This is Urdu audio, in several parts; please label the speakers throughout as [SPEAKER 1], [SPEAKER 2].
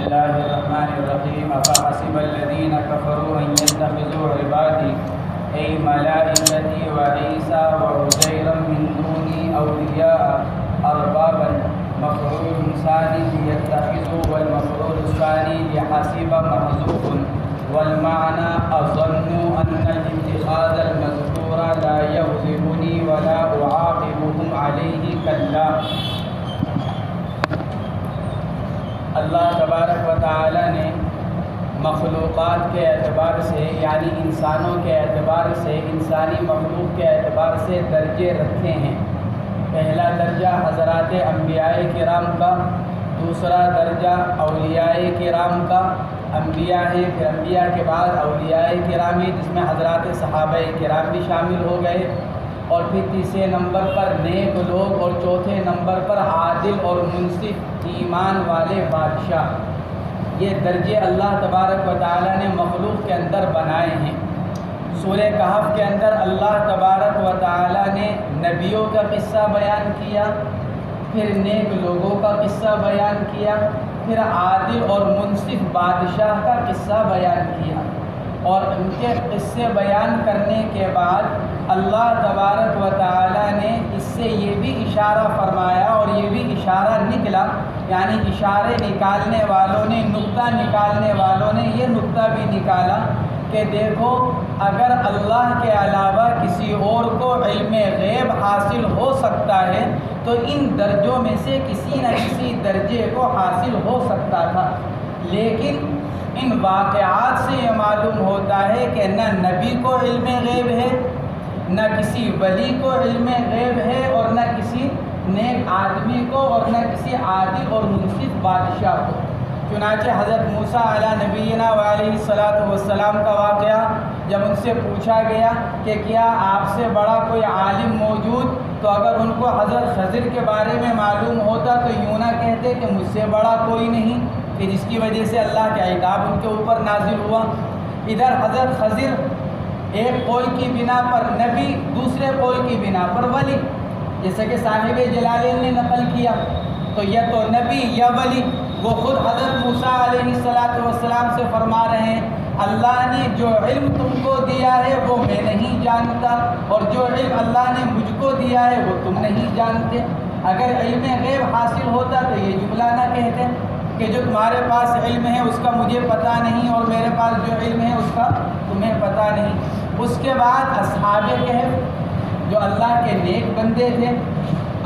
[SPEAKER 1] الله الرحمن الرحيم أفحسب الذين كفروا أن يتخذوا عبادي أي ملائكتي وعيسى وعزيرا من دوني أولياء أربابا مفعول ثاني ليتخذوا والمفعول الثاني لحسب محذوف والمعنى أظنوا أن الاتخاذ المذكور لا يغضبني ولا أعاقبهم عليه كلا۔ اللہ تبارک و تعالی نے مخلوقات کے اعتبار سے یعنی انسانوں کے اعتبار سے انسانی مخلوق کے اعتبار سے درجے رکھے ہیں۔ پہلا درجہ حضرات انبیاء کرام کا، دوسرا درجہ اولیاء کرام کا، انبیاء ہے، پھر انبیاء کے بعد اولیاء کرام ہے جس میں حضرات صحابہ کرام بھی شامل ہو گئے، اور پھر تیسرے نمبر پر نیک لوگ، اور چوتھے نمبر پر عادل اور منصف ایمان والے بادشاہ۔ یہ درجے اللہ تبارک و تعالی نے مخلوق کے اندر بنائے ہیں۔ سورہ کہف کے اندر اللہ تبارک و تعالی نے نبیوں کا قصہ بیان کیا، پھر نیک لوگوں کا قصہ بیان کیا، پھر عادل اور منصف بادشاہ کا قصہ بیان کیا، اور ان کے قصے بیان کرنے کے بعد اللہ تبارک و تعالی نے اس سے یہ بھی اشارہ فرمایا اور یہ بھی اشارہ نکلا، یعنی اشارے نکالنے والوں نے، نقطہ نکالنے والوں نے یہ نقطہ بھی نکالا کہ دیکھو اگر اللہ کے علاوہ کسی اور کو علم غیب حاصل ہو سکتا ہے تو ان درجوں میں سے کسی نہ کسی درجے کو حاصل ہو سکتا تھا، لیکن ان واقعات سے یہ معلوم ہوتا ہے کہ نہ نبی کو علم غیب ہے، نہ کسی ولی کو علم غیب ہے، اور نہ کسی نیک آدمی کو، اور نہ کسی عادل اور منصف بادشاہ کو۔ چنانچہ حضرت موسیٰ علیہ نبینا وعلیہ الصلاۃ والسلام کا واقعہ جب ان سے پوچھا گیا کہ کیا آپ سے بڑا کوئی عالم موجود، تو اگر ان کو حضرت خضر کے بارے میں معلوم ہوتا تو یوں نہ کہتے کہ مجھ سے بڑا کوئی نہیں، کہ جس کی وجہ سے اللہ کا عقاب ان کے اوپر نازل ہوا۔ ادھر حضرت خضر ایک قول کی بنا پر نبی، دوسرے قول کی بنا پر ولی، جیسے کہ صاحب جلالین نے نقل کیا، تو یہ تو نبی یا ولی۔ وہ خود حضرت موسیٰ علیہ السلام سے فرما رہے ہیں اللہ نے جو علم تم کو دیا ہے وہ میں نہیں جانتا، اور جو علم اللہ نے مجھ کو دیا ہے وہ تم نہیں جانتے۔ اگر علم غیب حاصل ہوتا تو یہ جملہ نہ کہتے کہ جو تمہارے پاس علم ہے اس کا مجھے پتہ نہیں، اور میرے پاس جو علم ہے اس کا تمہیں پتہ نہیں۔ اس کے بعد اصحاب کہف جو اللہ کے نیک بندے تھے،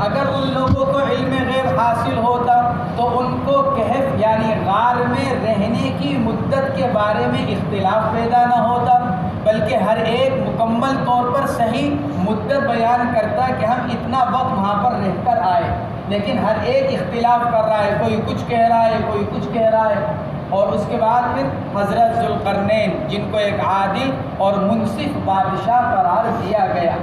[SPEAKER 1] اگر ان لوگوں کو علم غیب حاصل ہوتا تو ان کو کہف یعنی غار میں رہنے کی مدت کے بارے میں اختلاف پیدا نہ ہوتا، بلکہ ہر ایک مکمل طور پر صحیح مدت بیان کرتا کہ ہم اتنا وقت وہاں پر رہ کر آئے، لیکن ہر ایک اختلاف کر رہا ہے، کوئی کچھ کہہ رہا ہے، کوئی کچھ کہہ رہا ہے۔ اور اس کے بعد پھر حضرت ذوالقرنین جن کو ایک عادل اور منصف بادشاہ قرار دیا گیا،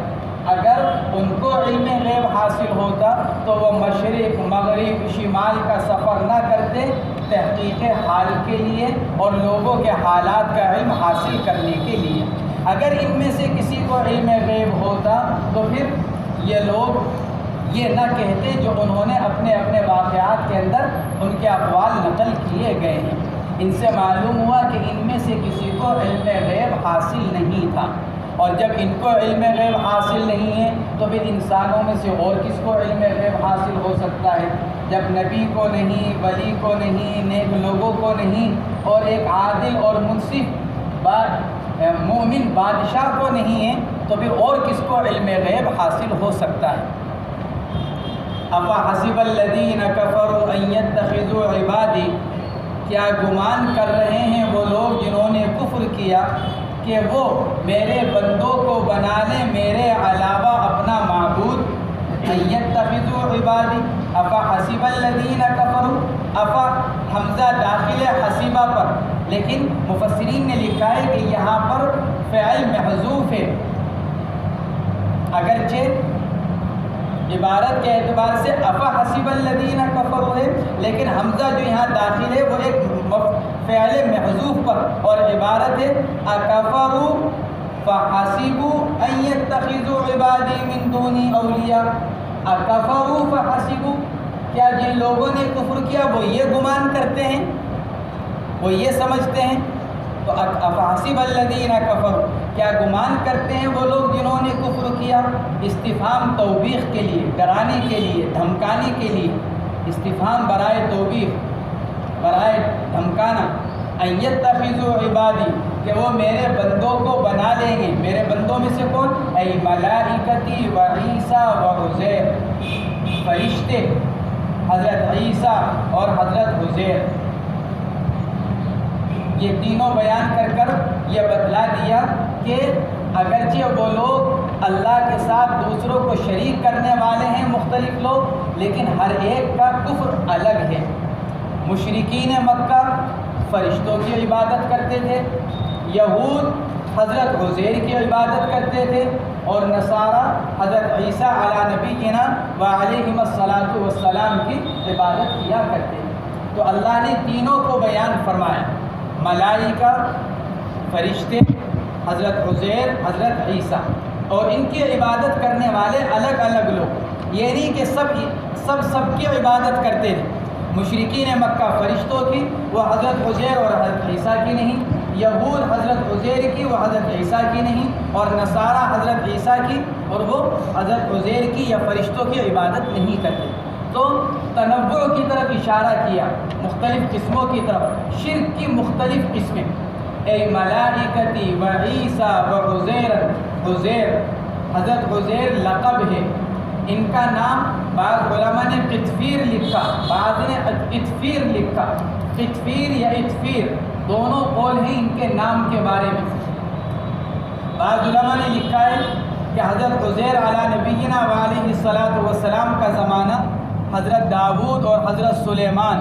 [SPEAKER 1] اگر ان کو علم غیب حاصل ہوتا تو وہ مشرق مغرب شمال کا سفر نہ کرتے تحقیق حال کے لیے اور لوگوں کے حالات کا علم حاصل کرنے کے لیے۔ اگر ان میں سے کسی کو علم غیب ہوتا تو پھر یہ لوگ یہ نہ کہتے جو انہوں نے اپنے اپنے واقعات کے اندر ان کے اقوال نقل کیے گئے ہیں۔ ان سے معلوم ہوا کہ ان میں سے کسی کو علم غیب حاصل نہیں تھا، اور جب ان کو علم غیب حاصل نہیں ہے تو پھر انسانوں میں سے اور کس کو علم غیب حاصل ہو سکتا ہے؟ جب نبی کو نہیں، ولی کو نہیں، نیک لوگوں کو نہیں، اور ایک عادل اور منصف مومن بادشاہ کو نہیں ہے تو پھر اور کس کو علم غیب حاصل ہو سکتا ہے؟ افحسب الذین کفروا ان یتخذوا عبادی، کیا گمان کر رہے ہیں وہ لوگ جنہوں نے کفر کیا کہ وہ میرے بندوں کو بنا لیں میرے علاوہ اپنا معبود؟ ان یتخذوا عبادی، افحسب الذین کفروا، افا حمزہ داخل حسیبہ پر، لیکن مفسرین نے لکھا ہے کہ یہاں پر فعل محذوف ہے، اگرچہ عبارت کے اعتبار سے افحسب الذین کفروا ہے، لیکن حمزہ جو یہاں داخل ہے وہ ایک فعل محذوف پر، اور عبارت ہے اکفروا فحسبوا ان یتخذوا عبادی من دونی اولیاء۔ اکفروا فحسبوا، کیا جن لوگوں نے کفر کیا وہ یہ گمان کرتے ہیں وہ یہ سمجھتے ہیں تو افحسب الذین کفروا، کیا گمان کرتے ہیں وہ لوگ جنہوں نے کفر کیا؟ استفہام توبیخ کے لیے، ڈرانے کے لیے، دھمکانے کے لیے، استفہام برائے توبیخ، برائے دھمکانا، ان یتخذوا عبادی، کہ وہ میرے بندوں کو بنا لیں گے۔ میرے بندوں میں سے کون؟ ای ملائکتی و عیسیٰ و عزیر، فرشتے حضرت عیسیٰ اور حضرت عزیر، یہ تینوں بیان کر یہ بتلا دیا کہ اگرچہ وہ لوگ اللہ کے ساتھ دوسروں کو شریک کرنے والے ہیں مختلف لوگ، لیکن ہر ایک کا کفر الگ ہے۔ مشرکین مکہ فرشتوں کی عبادت کرتے تھے، یہود حضرت عزیر کی عبادت کرتے تھے، اور نصارہ حضرت عیسیٰ علی نبینا و علیہم الصلاۃ والسلام کی عبادت کیا کرتے تھے۔ تو اللہ نے تینوں کو بیان فرمایا، ملائکہ، فرشتے، حضرت عزیر، حضرت عیسیٰ، اور ان کی عبادت کرنے والے الگ الگ لوگ، یہ نہیں کہ سب کی عبادت کرتے تھے۔ مشرکین مکہ فرشتوں کی، وہ حضرت عزیر اور حضرت عیسیٰ کی نہیں، یہود حضرت عزیر کی، وہ حضرت عیسیٰ کی نہیں، اور نصارہ حضرت عیسیٰ کی اور وہ حضرت عزیر کی یا فرشتوں کی عبادت نہیں کرتے۔ تو تنوع کی طرف اشارہ کیا، مختلف قسموں کی طرف، شرک کی مختلف قسمیں، اے ملائکتی و عیسیٰ و عزیر، عزیر حضرت عزیر لقب ہے، ان کا نام بعض علماء نے قطفیر لکھا، بعض نے اطفیر لکھا، قطفیر یا اطفیر دونوں قول ہیں ان کے نام کے بارے میں۔ بعض علماء نے لکھا ہے کہ حضرت عزیر علی نبینا و علیہ الصلاۃ والسلام کا زمانہ حضرت داؤد اور حضرت سلیمان،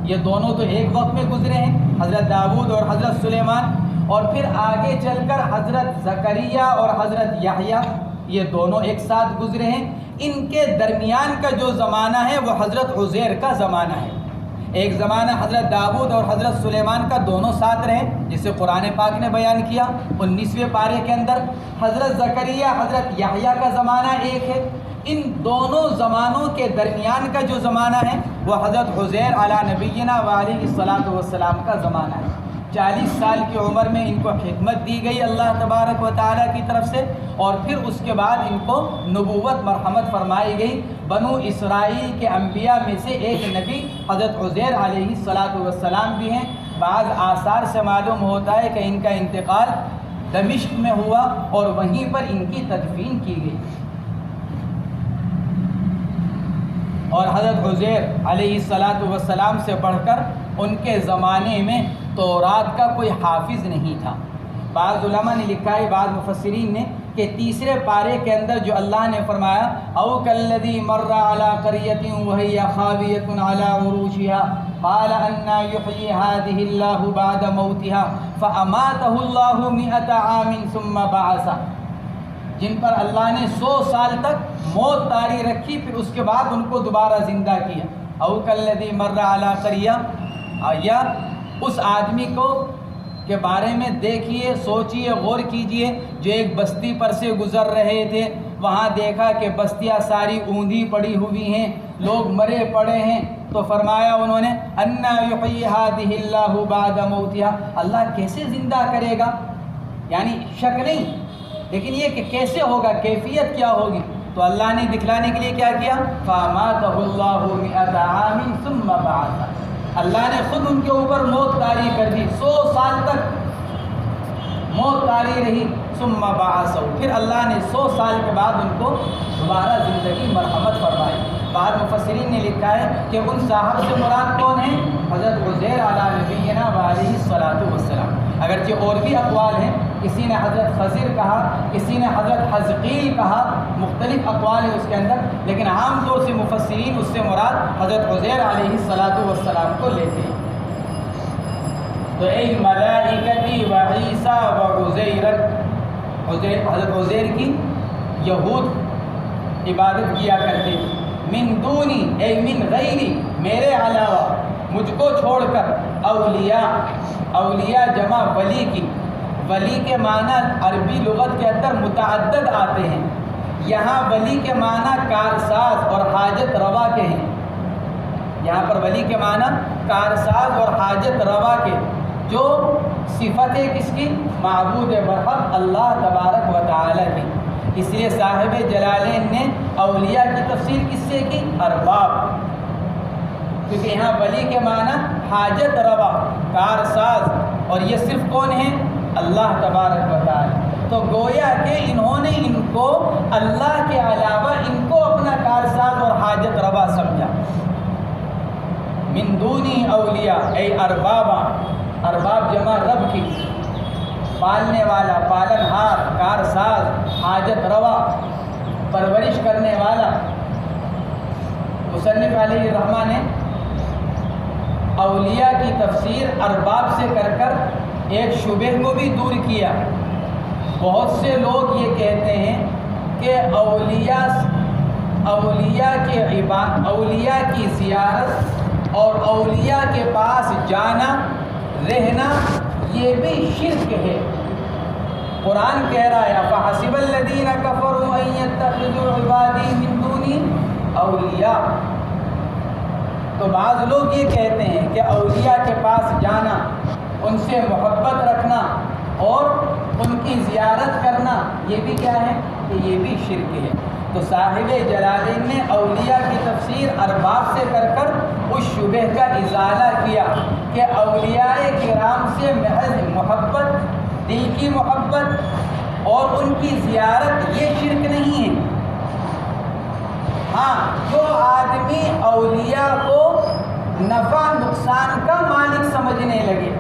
[SPEAKER 1] یہ دونوں تو ایک وقت میں گزرے ہیں، حضرت داؤد اور حضرت سلیمان، اور پھر آگے چل کر حضرت زکریا اور حضرت یحییٰ، یہ دونوں ایک ساتھ گزرے ہیں۔ ان کے درمیان کا جو زمانہ ہے وہ حضرت عزیر کا زمانہ ہے۔ ایک زمانہ حضرت داؤد اور حضرت سلیمان کا دونوں ساتھ رہے، جسے قرآن پاک نے بیان کیا 19ویں پارے کے اندر۔ حضرت زکریا، حضرت یحییٰ کا زمانہ ایک ہے۔ ان دونوں زمانوں کے درمیان کا جو زمانہ ہے وہ حضرت عزیر علی نبینا و علیہ الصلاۃ والسلام کا زمانہ ہے۔ 40 سال کی عمر میں ان کو حکمت دی گئی اللہ تبارک و تعالیٰ کی طرف سے، اور پھر اس کے بعد ان کو نبوت مرحمت فرمائی گئی۔ بنو اسرائیل کے انبیاء میں سے ایک نبی حضرت عزیر علیہ الصلاۃ والسلام بھی ہیں۔ بعض آثار سے معلوم ہوتا ہے کہ ان کا انتقال دمشق میں ہوا اور وہیں پر ان کی تدفین کی گئی۔ اور حضرت عزیر علیہ الصلاۃ والسلام سے بڑھ کر ان کے زمانے میں تورات کا کوئی حافظ نہیں تھا۔ بعض علماء نے لکھا ہے، بعض مفسرین نے، کہ تیسرے پارے کے اندر جو اللہ نے فرمایا او کالذی مر علی قریۃ وہی خاویۃ علی عروشها قال انا یحیی هذه اللہ بعد موتها فاماتہ اللہ 100 عام ثم بعثہ، جن پر اللہ نے 100 سال تک موت طاری رکھی، پھر اس کے بعد ان کو دوبارہ زندہ کیا۔ او کالذی مر علی قریہ، یا اس آدمی کو کے بارے میں دیکھیے، سوچیے، غور کیجئے، جو ایک بستی پر سے گزر رہے تھے، وہاں دیکھا کہ بستیاں ساری اوندھی پڑی ہوئی ہیں، لوگ مرے پڑے ہیں، تو فرمایا انہوں نے انا یحیی هذه اللہ بعد موتها، اللہ کیسے زندہ کرے گا؟ یعنی شک نہیں، لیکن یہ کہ کیسے ہوگا، کیفیت کیا ہوگی؟ تو اللہ نے دکھلانے کے لیے کیا کیا؟ فاماتہ اللہ 100 عام ثم بعثہ، اللہ نے خود ان کے اوپر موت طاری کر دی، 100 سال تک موت طاری رہی، ثم بعثہ، پھر اللہ نے 100 سال کے بعد ان کو دوبارہ زندگی مرحمت فرمائی۔ بعض مفسرین نے لکھا ہے کہ ان صاحب سے مراد کون ہیں؟ حضرت عزیر علی نبینا و علیہ الصلاۃ والسلام۔ اگرچہ اور بھی اقوال ہیں، کسی نے حضرت خضر کہا، کسی نے حضرت حزقیل کہا، مختلف اقوال ہیں اس کے اندر، لیکن عام طور سے مفسرین اس سے مراد حضرت عزیر علیہ الصلاۃ والسلام کو لیتے ہیں۔ تو اے ملائکتی و عیسیٰ و عزیر، حضرت عزیر کی یہود عبادت کیا کرتے تھے، من دونی اے من غیری، میرے علاوہ، مجھ کو چھوڑ کر، اولیاء، اولیاء جمع ولی کی، ولی کے معنی عربی لغت کے اندر متعدد آتے ہیں، یہاں ولی کے معنی کارساز اور حاجت روا کے ہیں، یہاں پر ولی کے معنی کارساز اور حاجت روا کے، جو صفت ہے کس کی؟ معبود برحق اللہ تبارک و تعالی کی۔ اس لیے صاحب جلالین نے اولیاء کی تفسیر کس سے کی؟ ارباب، کیونکہ یہاں ولی کے معنی حاجت روا، کارساز، اور یہ صرف کون ہے؟ اللہ تبارک و تعالی۔ تو گویا کہ انہوں نے ان کو اللہ کے علاوہ ان کو اپنا کارساز اور حاجت روا سمجھا۔ من دونی اولیاء اے اربابا، ارباب جمع رب کی، پالنے والا، پالن ہار، کارساز، حاجت روا، پرورش کرنے والا۔ مصنف علیہ الرحمہ نے اولیاء کی تفسیر ارباب سے کر ایک شبہ کو بھی دور کیا۔ بہت سے لوگ یہ کہتے ہیں کہ اولیاء کی زیارت اور اولیاء کے پاس جانا، رہنا، یہ بھی شرک ہے۔ قرآن کہہ رہا ہے فَحَسِبَ الَّذِينَ كَفَرُوا أَن يَتَّخِذُوا عِبَادِي مِن دُونِي اولیاء۔ تو بعض لوگ یہ کہتے ہیں کہ اولیاء کے پاس جانا، ان سے محبت رکھنا اور ان کی زیارت کرنا، یہ بھی کیا ہے؟ کہ یہ بھی شرک ہے۔ تو صاحب جلالین نے اولیاء کی تفسیر ارباب سے کر اس شبہ کا ازالہ کیا کہ اولیاء کرام سے محض محبت، دل کی محبت اور ان کی زیارت یہ شرک نہیں ہے۔ ہاں، جو آدمی اولیاء کو نفع نقصان کا مالک سمجھنے لگے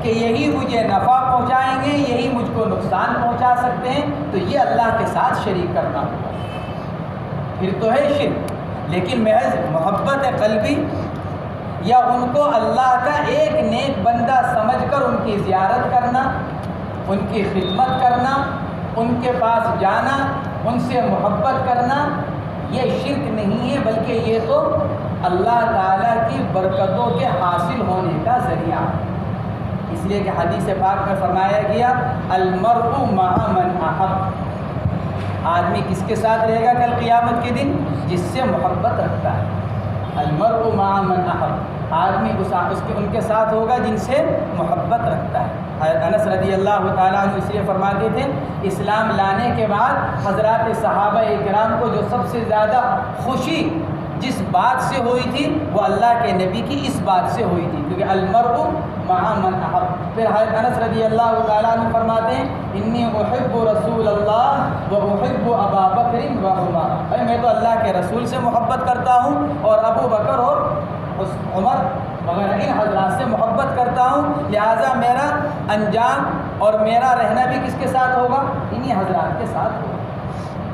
[SPEAKER 1] کہ یہی مجھے نفع پہنچائیں گے، یہی مجھ کو نقصان پہنچا سکتے ہیں، تو یہ اللہ کے ساتھ شریک کرنا ہوگا، پھر تو ہے شرک۔ لیکن محض محبت قلبی یا ان کو اللہ کا ایک نیک بندہ سمجھ کر ان کی زیارت کرنا، ان کی خدمت کرنا، ان کے پاس جانا، ان سے محبت کرنا، یہ شرک نہیں ہے، بلکہ یہ تو اللہ تعالیٰ کی برکتوں کے حاصل ہونے کا ذریعہ ہے۔ اس لیے کہ حدیث پاک میں فرمایا گیا المرء مع من احب، آدمی کس کے ساتھ رہے گا کل قیامت کے دن؟ جس سے محبت رکھتا ہے۔ المرء مع من احب، آدمی ان کے ساتھ ہوگا جن سے محبت رکھتا ہے۔ انس رضی اللہ تعالیٰ عنہ اس لیے فرماتے تھے اسلام لانے کے بعد حضرات صحابہ کرام کو جو سب سے زیادہ خوشی جس بات سے ہوئی تھی وہ اللہ کے نبی کی اس بات سے ہوئی تھی، کیونکہ المرء مع من احب۔ پھر حضرت انس رضی اللہ تعالیٰ عنہ فرماتے ہیں انی احب رسول اللہ و احب ابا بکر و عمر، میں تو اللہ کے رسول سے محبت کرتا ہوں اور ابو بکر اور عمر وغیرہ ان حضرات سے محبت کرتا ہوں، لہٰذا میرا انجام اور میرا رہنا بھی کس کے ساتھ ہوگا؟ انہی حضرات کے ساتھ ہوگا۔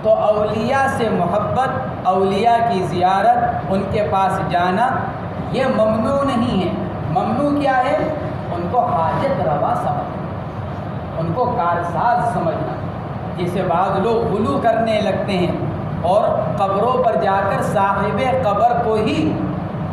[SPEAKER 1] تو اولیاء سے محبت، اولیاء کی زیارت، ان کے پاس جانا یہ ممنوع نہیں ہے۔ ممنوع کیا ہے؟ ان کو حاجت روا سمجھنا، ان کو کارساز سمجھنا۔ جیسے بعض لوگ غلو کرنے لگتے ہیں اور قبروں پر جا کر صاحب قبر کو ہی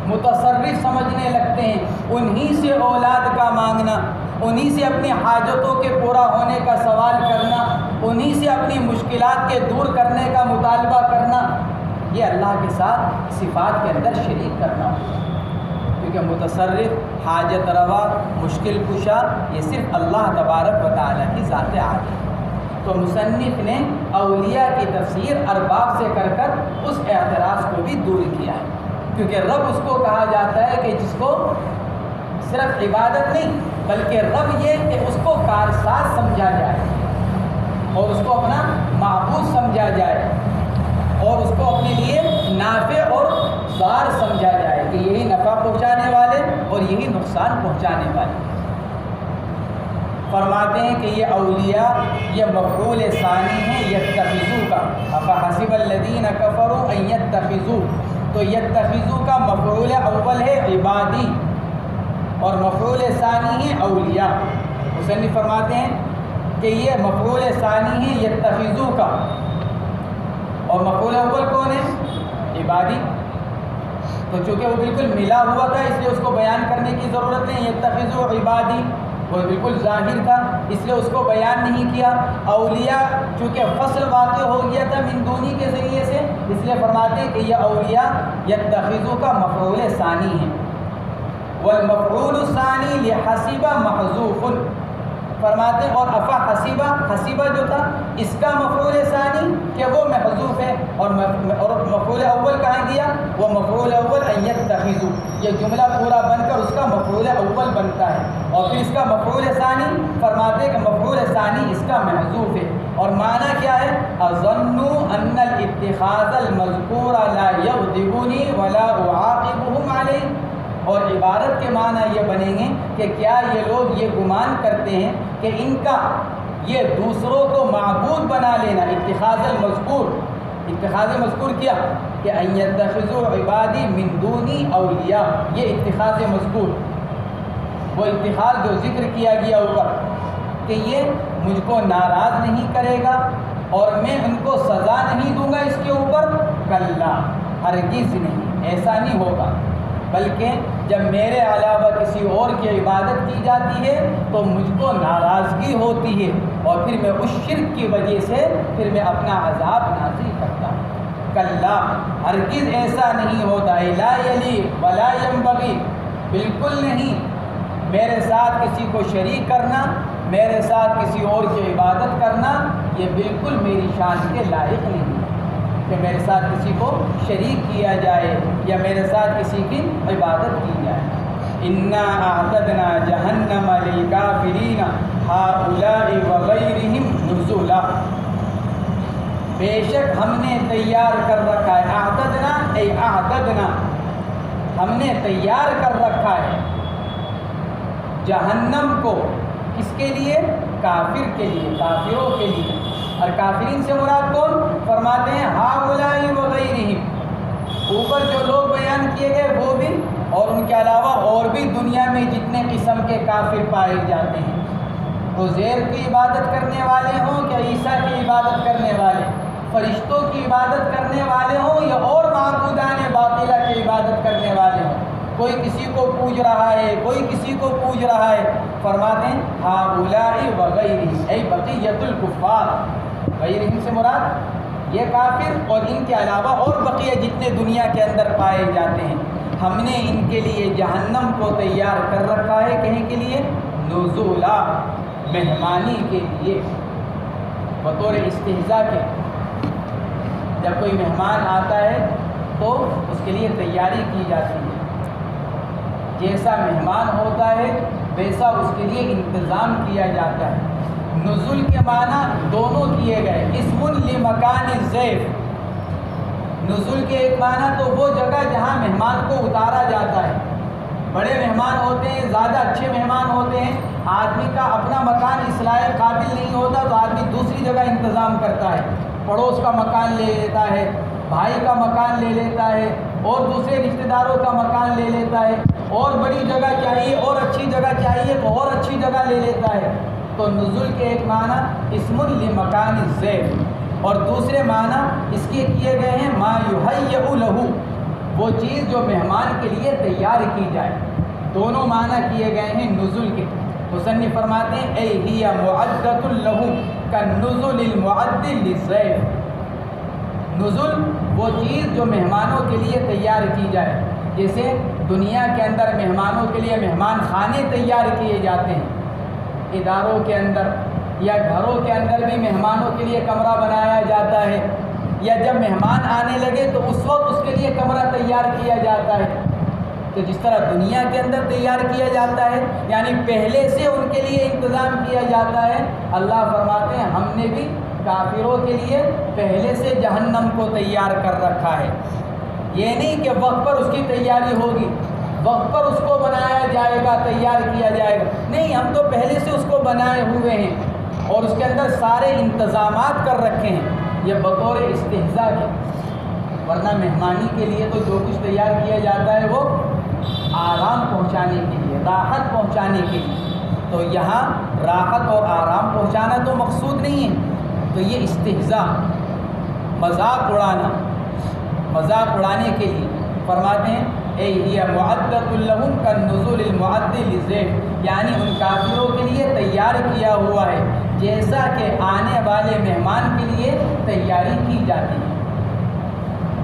[SPEAKER 1] متصرف سمجھنے لگتے ہیں، انہی سے اولاد کا مانگنا، انہی سے اپنی حاجتوں کے پورا ہونے کا سوال کرنا، انہی سے اپنی مشکلات کے دور کرنے کا مطالبہ کرنا، یہ اللہ کے ساتھ صفات کے اندر شریک کرنا ہوگا، کیونکہ متصرف، حاجت روا، مشکل کشا یہ صرف اللہ تبارک و تعالیٰ کی ذات عالی ہے۔ تو مصنف نے اولیاء کی تفسیر ارباب سے کر اس اعتراض کو بھی دور کیا ہے، کیونکہ رب اس کو کہا جاتا ہے کہ جس کو صرف عبادت نہیں بلکہ رب یہ کہ اس کو کارساز سمجھا جائے اور اس کو اپنا معبود سمجھا جائے اور اس کو اپنے لیے نافع اور ضار سمجھا جائے کہ یہی نفع پہنچانے والے اور یہی نقصان پہنچانے والے۔ فرماتے ہیں کہ یہ اولیاء یہ مفعول ثانی ہے یتخذو کا، افحسب الذین کفروا ان یتخذوا، تو یتخذو کا مفعول اول ہے عبادی اور مفعول ثانی ہے اولیاء۔ مصنف فرماتے ہیں کہ یہ مفعول ثانی ہے یتخذو کا اور مفعول اول کون ہے؟ عبادی۔ تو چونکہ وہ بالکل ملا ہوا تھا اس لیے اس کو بیان کرنے کی ضرورت نہیں، یتخذو عبادی وہ بالکل ظاہر تھا، اس لیے اس کو بیان نہیں کیا۔ اولیاء چونکہ فصل واقع ہو گیا تھا من دونی کے ذریعے سے، اس لیے فرماتے ہیں کہ یہ اولیاء یتخذو کا مفعول ثانی ہے، والمفعول الثانی لحسب محذوف، فرماتے ہیں اور افا حسیبہ، حسیبہ جو تھا اس کا مفعول ثانی کہ وہ محذوف ہے، اور مفعول اول کہاں گیا؟ وہ مفعول اول ان یتخذو، یہ جملہ پورا بن کر اس کا مفعول اول بنتا ہے، اور پھر اس کا مفعول ثانی فرماتے ہیں کہ مفعول ثانی اس کا محذوف ہے، اور معنی کیا ہے؟ اظن ان الاتخاذ المذکور لا یغضبنی ولا اعاقبهم علیہ، اور عبارت کے معنی یہ بنیں گے کہ کیا یہ لوگ یہ گمان کرتے ہیں کہ ان کا یہ دوسروں کو معبود بنا لینا، اتخاذ المذکور، اتخاذ مذکور کیا کہ ان یتخذوا عبادی من دونی اولیاء، یہ اتخاذ مذکور، وہ اتخاذ جو ذکر کیا گیا اوپر کہ یہ مجھ کو ناراض نہیں کرے گا اور میں ان کو سزا نہیں دوں گا اس کے اوپر، کلا، ہرگز نہیں، ایسا نہیں ہوگا، بلکہ جب میرے علاوہ کسی اور کی عبادت کی جاتی ہے تو مجھ کو ناراضگی ہوتی ہے، اور پھر میں اس شرک کی وجہ سے پھر میں اپنا عذاب نازل کرتا ہوں۔ کلا، ہرگز ایسا نہیں ہوتا ہے، لا یلی ولا ینبغی، بالکل نہیں، میرے ساتھ کسی کو شریک کرنا، میرے ساتھ کسی اور کی عبادت کرنا، یہ بالکل میری شان کے لائق نہیں ہے کہ میرے ساتھ کسی کو شریک کیا جائے یا میرے ساتھ کسی کی عبادت کی جائے۔ انا اعتدنا جہنم للکافرین ہؤلاء وغیرہم نزلا، بے شک ہم نے تیار کر رکھا ہے، اعتدنا ای اعتدنا، ہم نے تیار کر رکھا ہے جہنم کو، کس کے لیے؟ کافر کے لیے، کافروں کے لیے، اور کافرین سے مراد کون؟ فرماتے ہیں ہؤلاء وغیرہم، اوپر جو لوگ بیان کیے گئے وہ بھی، اور ان کے علاوہ اور بھی دنیا میں جتنے قسم کے کافر پائے جاتے ہیں، عزیر کی عبادت کرنے والے ہوں یا عیسیٰ کی عبادت کرنے والے، فرشتوں کی عبادت کرنے والے ہوں یا اور معبودان باطلہ کی عبادت کرنے والے ہوں، کوئی کسی کو پوج رہا ہے، کوئی کسی کو پوج رہا ہے، فرماتے ہیں ہؤلاء وغیرہم ای بقیۃ الکفار، غیرہم سے مراد یہ کافر اور ان کے علاوہ اور بقیہ جتنے دنیا کے اندر پائے جاتے ہیں، ہم نے ان کے لیے جہنم کو تیار کر رکھا ہے، کہیں کے لیے؟ نزولا، مہمانی کے لیے، بطور استہزاء کے، جب کوئی مہمان آتا ہے تو اس کے لیے تیاری کی جاتی ہے، جیسا مہمان ہوتا ہے ویسا اس کے لیے انتظام کیا جاتا ہے۔ نزول کے معنی دونوں کیے گئے، اسم لمکان الضیف، نزول کے ایک معنی تو وہ جگہ جہاں مہمان کو اتارا جاتا ہے، بڑے مہمان ہوتے ہیں، زیادہ اچھے مہمان ہوتے ہیں، آدمی کا اپنا مکان اس لائق قابل نہیں ہوتا تو آدمی دوسری جگہ انتظام کرتا ہے، پڑوس کا مکان لے لیتا ہے، بھائی کا مکان لے لیتا ہے، اور دوسرے رشتہ داروں کا مکان لے لیتا ہے، اور بڑی جگہ چاہیے اور اچھی جگہ چاہیے تو اور اچھی جگہ لے لیتا ہے۔ تو نزول کے ایک معنی اسم لمکان الضیف، اور دوسرے معنی اس کے کیے گئے ہیں ما یہیأ لہ، وہ چیز جو مہمان کے لیے تیار کی جائے، دونوں معنی کیے گئے ہیں نزول کے۔ مصنف فرماتے ہیں اے ہی معدۃ لہ کالنزل المعد للضیف، نزل وہ چیز جو مہمانوں کے لیے تیار کی جائے، جیسے دنیا کے اندر مہمانوں کے لیے مہمان خانے تیار کیے جاتے ہیں، اداروں کے اندر یا گھروں کے اندر بھی مہمانوں کے لیے کمرہ بنایا جاتا ہے، یا جب مہمان آنے لگے تو اس وقت اس کے لیے کمرہ تیار کیا جاتا ہے، تو جس طرح دنیا کے اندر تیار کیا جاتا ہے، یعنی پہلے سے ان کے لیے انتظام کیا جاتا ہے، اللہ فرماتے ہیں ہم نے بھی کافروں کے لیے پہلے سے جہنم کو تیار کر رکھا ہے۔ یہ نہیں کہ وقت پر اس کی تیاری ہوگی، وقت پر اس کو بنایا جائے گا، تیار کیا جائے گا، نہیں، ہم تو پہلے سے اس کو بنائے ہوئے ہیں اور اس کے اندر سارے انتظامات کر رکھے ہیں، یہ بطور استہزاء کے، ورنہ مہمانی کے لیے تو جو کچھ تیار کیا جاتا ہے وہ آرام پہنچانے کے لیے، راحت پہنچانے کے لیے، تو یہاں راحت اور آرام پہنچانا تو مقصود نہیں ہے، تو یہ استہزاء، مذاق اڑانا، مذاق اڑانے کے لیے فرماتے ہیں اے ہی معدۃ لہم کالنزول المعد للضیف، یعنی ان کافروں کے لیے تیار کیا ہوا ہے جیسا کہ آنے والے مہمان کے لیے تیاری کی جاتی ہے۔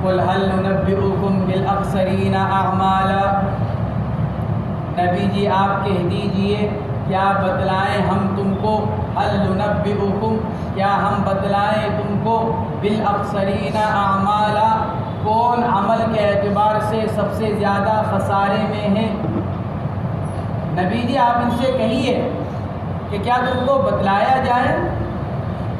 [SPEAKER 1] قل هل ننبئکم بالاخسرین اعمالا، نبی جی آپ کہہ دیجئے کیا بتلائیں ہم تم کو، هل ننبئکم کیا ہم بتلائیں تم کو، بالاخسرین اعمالا کون عمل کے اعتبار سے سب سے زیادہ خسارے میں ہیں۔ نبی جی آپ ان سے کہیے کہ کیا تم کو بتلایا جائے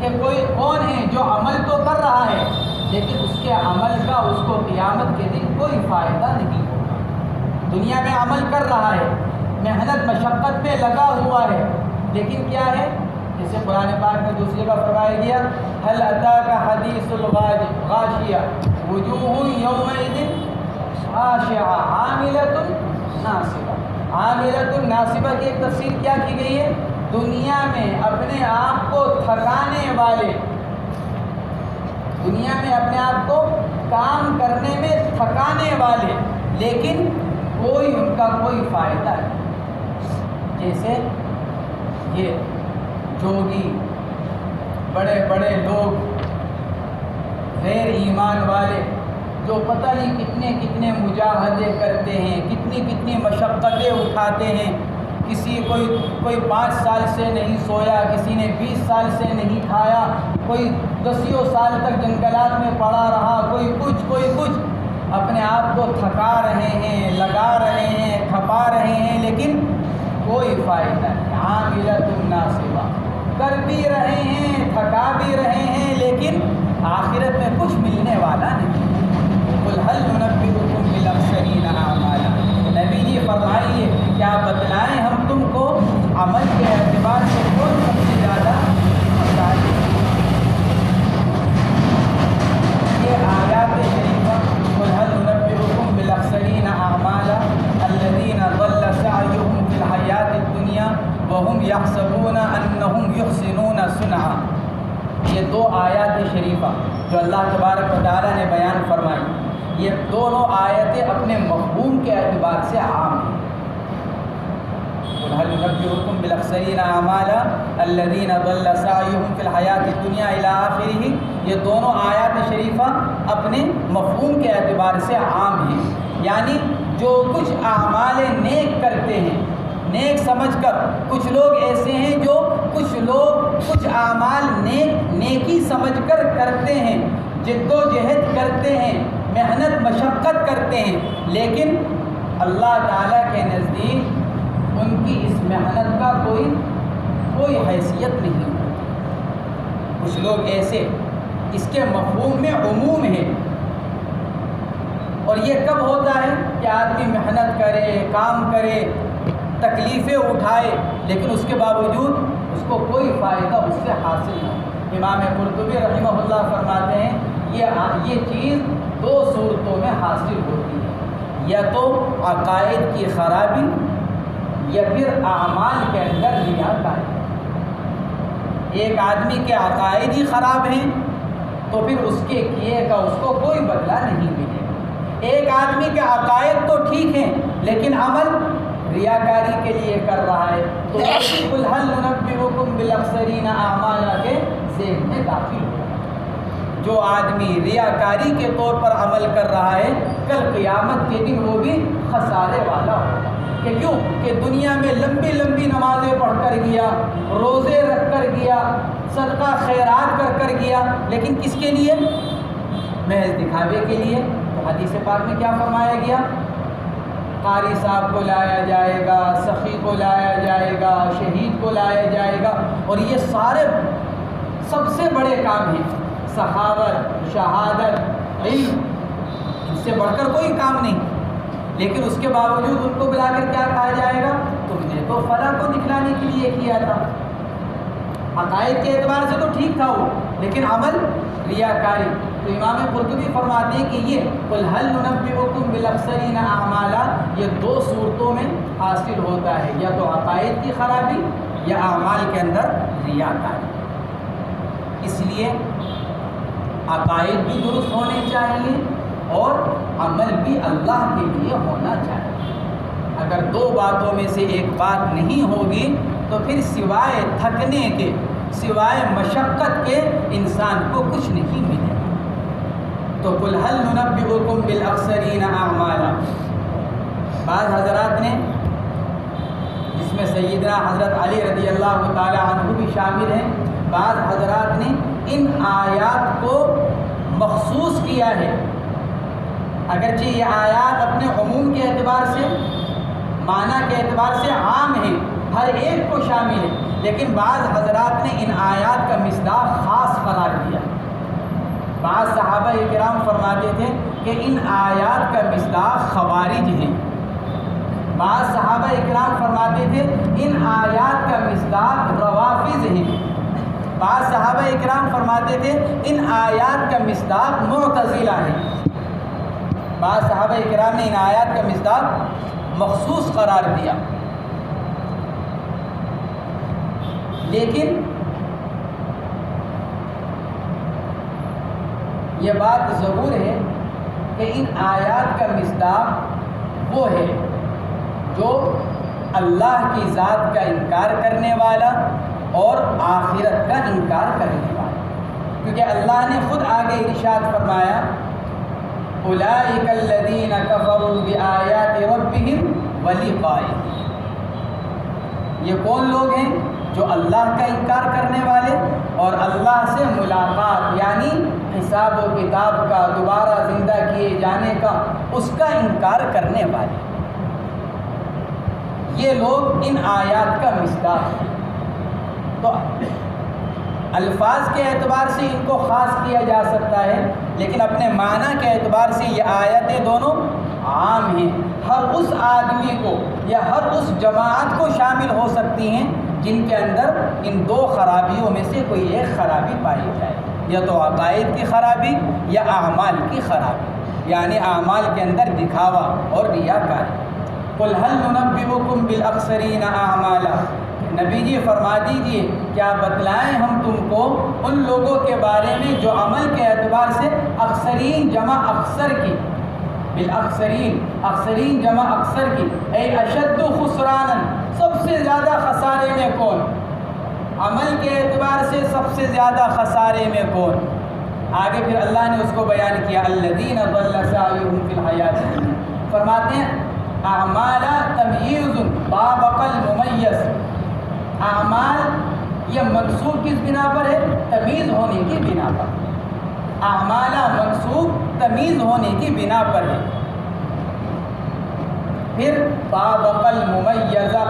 [SPEAKER 1] کہ کوئی کون ہے جو عمل تو کر رہا ہے لیکن اس کے عمل کا اس کو قیامت کے دن کوئی فائدہ نہیں ہوگا۔ دنیا میں عمل کر رہا ہے، محنت مشقت میں لگا ہوا ہے، لیکن کیا ہے، جیسے قرآن پاک میں دوسری جگہ فرمایا گیا هل اتاک حدیث الغاشیہ وجوہ یومئذ خاشعہ عاملۃ ناصبہ۔ عاملۃ ناصبہ کی ایک تفسیر کیا کی گئی ہے، دنیا میں اپنے آپ کو تھکانے والے، دنیا میں اپنے آپ کو کام کرنے میں تھکانے والے لیکن کوئی ان کا کوئی فائدہ نہیں۔ جیسے یہ جوگی، بڑے بڑے لوگ، غیر ایمان والے جو پتہ نہیں کتنے کتنے مجاہدے کرتے ہیں، کتنی کتنی مشقتیں اٹھاتے ہیں، کوئی 5 سال سے نہیں سویا، کسی نے 20 سال سے نہیں کھایا، کوئی 10 سال تک جنگلات میں پڑا رہا، کوئی کچھ اپنے آپ کو تھکا رہے ہیں، لگا رہے ہیں، کھپا رہے ہیں لیکن کوئی فائدہ نہیں۔ عاملۃ ناصبہ، کر بھی رہے ہیں، تھکا بھی رہے ہیں لیکن آخرت میں کچھ ملنے والا نہیں۔ قل هل ننبئکم بالاخسرین اعمالا، نبی جی فرمائیے کیا بتلائیں ہم تم کو عمل کے اعتبار سے کون سب سے زیادہ خسارے۔ یہ آیات شریفہ قل هل ننبئکم بالاخسرین اعمالا الذین ضل سعیهم فی الحیاۃ الدنیا وهم یحسبون انهم یحسنون صنعا، یہ 2 آیات شریفہ جو اللہ تبارک و تعالیٰ نے بیان فرمائی، یہ دونوں آیتیں اپنے مفہوم کے اعتبار سے عام ہیں۔ قل هل ننبئکم بالاخسرین اعمالا الذین ضل سعیهم فی الحیاۃ الدنیا الی آخرہ، یہ دونوں آیات شریفہ اپنے مفہوم کے اعتبار سے عام ہیں، یعنی جو کچھ اعمال نیک کرتے ہیں، نیک سمجھ کر، کچھ لوگ ایسے ہیں جو کچھ اعمال نیکی سمجھ کر کرتے ہیں، جد و جہد کرتے ہیں، محنت مشقت کرتے ہیں، لیکن اللہ تعالیٰ کے نزدیک ان کی اس محنت کا کوئی حیثیت نہیں ہوتی۔ کچھ لوگ ایسے، اس کے مفہوم میں عموم ہے، اور یہ کب ہوتا ہے کہ آدمی محنت کرے، کام کرے، تکلیفیں اٹھائے لیکن اس کے باوجود اس کو کوئی فائدہ اس سے حاصل نہ ہو۔ امام قرطبی رحمہ اللہ فرماتے ہیں یہ چیز 2 صورتوں میں حاصل ہوتی ہے، یا تو عقائد کی خرابی یا پھر اعمال کے اندر ریاکاری۔ ایک آدمی کے عقائد ہی خراب ہیں تو پھر اس کے کیے کا اس کو کوئی بدلہ نہیں ملے گا۔ ایک آدمی کے عقائد تو ٹھیک ہیں لیکن عمل ریاکاری کے لیے کر رہا ہے تو قل هل ننبئکم بالاخسرین اعمالا کے ذہن میں داخل ہو۔ جو آدمی ریاکاری کے طور پر عمل کر رہا ہے کل قیامت کے دن وہ بھی خسارے والا ہوگا۔ کہ کیوں کہ دنیا میں لمبی لمبی نمازیں پڑھ کر گیا، روزے رکھ کر گیا، صدقہ خیرات کر گیا، لیکن کس کے لیے؟ محض دکھاوے کے لیے۔ تو حدیث پاک میں کیا فرمایا گیا؟ قاری صاحب کو لایا جائے گا، سخی کو لایا جائے گا، شہید کو لایا جائے گا، اور یہ سارے سب سے بڑے کام ہیں، سخاوت، شہادت، علم، ان سے بڑھ کر کوئی کام نہیں، لیکن اس کے باوجود ان کو بلا کر کیا کہا جائے گا؟ تم نے تو فلاں کو دکھلانے کے لیے کیا تھا۔ عقائد کے اعتبار سے تو ٹھیک تھا وہ، لیکن عمل ریاکاری۔ تو امام قرطبی فرماتے ہیں کہ یہ قل هل ننبئکم بالاخسرین اعمالا یہ 2 صورتوں میں حاصل ہوتا ہے، یا تو عقائد کی خرابی یا اعمال کے اندر ریاکاری۔ اس لیے عقائد بھی درست ہونے چاہیے اور عمل بھی اللہ کے لیے ہونا چاہیے۔ اگر دو باتوں میں سے ایک بات نہیں ہوگی تو پھر سوائے تھکنے کے، سوائے مشقت کے انسان کو کچھ نہیں ملے گا۔ تو قل هل ننبئکم بالاخسرین اعمالا، بعض حضرات نے، جس میں سیدنا حضرت علی رضی اللہ تعالی عنہ بھی شامل ہیں، بعض حضرات نے ان آیات کو مخصوص کیا ہے۔ اگرچہ یہ آیات اپنے عموم کے اعتبار سے، معنی کے اعتبار سے عام ہیں، ہر ایک کو شامل ہے، لیکن بعض حضرات نے ان آیات کا مصداق خاص قرار دیا۔ بعض صحابہ کرام فرماتے تھے کہ ان آیات کا مصداق خوارج ہیں، بعض صحابہ کرام فرماتے تھے ان آیات کا مصداق روافض ہیں، بعض صحابہ کرام فرماتے تھے ان آیات کا مصداق معتزلہ ہیں، بعض صحابہ کرام نے ان آیات کا مصداق مخصوص قرار دیا۔ لیکن یہ بات ضرور ہے کہ ان آیات کا مصداق وہ ہے جو اللہ کی ذات کا انکار کرنے والا اور آخرت کا انکار کرنے والا، کیونکہ اللہ نے خود آگے ارشاد فرمایا اولئک الذین کفروا بآیات ربہم ولقائہ، یہ کون لوگ ہیں؟ جو اللہ کا انکار کرنے والے اور اللہ سے ملاقات یعنی حساب و کتاب کا، دوبارہ زندہ کیے جانے کا، اس کا انکار کرنے والے، یہ لوگ ان آیات کا مصداق ہیں۔ تو الفاظ کے اعتبار سے ان کو خاص کیا جا سکتا ہے، لیکن اپنے معنی کے اعتبار سے یہ آیتیں دونوں عام ہیں، ہر اس آدمی کو یا ہر اس جماعت کو شامل ہو سکتی ہیں جن کے اندر ان دو خرابیوں میں سے کوئی ایک خرابی پائی جائے، یا تو عقائد کی خرابی یا اعمال کی خرابی، یعنی اعمال کے اندر دکھاوا اور ریاکاری۔ قل هل ننبئکم بالاخسرین اعمالا، نبی جی فرما دیجئے کیا بتلائیں ہم تم کو ان لوگوں کے بارے میں جو عمل کے اعتبار سے اخسرین جمع اخسر کی، بالاخسرین، اخسرین جمع اکثر کی، اے اشد خسرانا، سب سے زیادہ خسارے میں کون، عمل کے اعتبار سے سب سے زیادہ خسارے میں کون؟ آگے پھر اللہ نے اس کو بیان کیا الذین ضل سعیہم فی الحیات الدنیا، فرماتے ہیں اعمال تمییز طابق الممیز، اعمال یہ منصوب کس بنا پر ہے؟ تمیز ہونے کی بنا پر، اعمال منصوب تمیز ہونے کی بنا پر ہے۔ پھر طابق الممیزہ،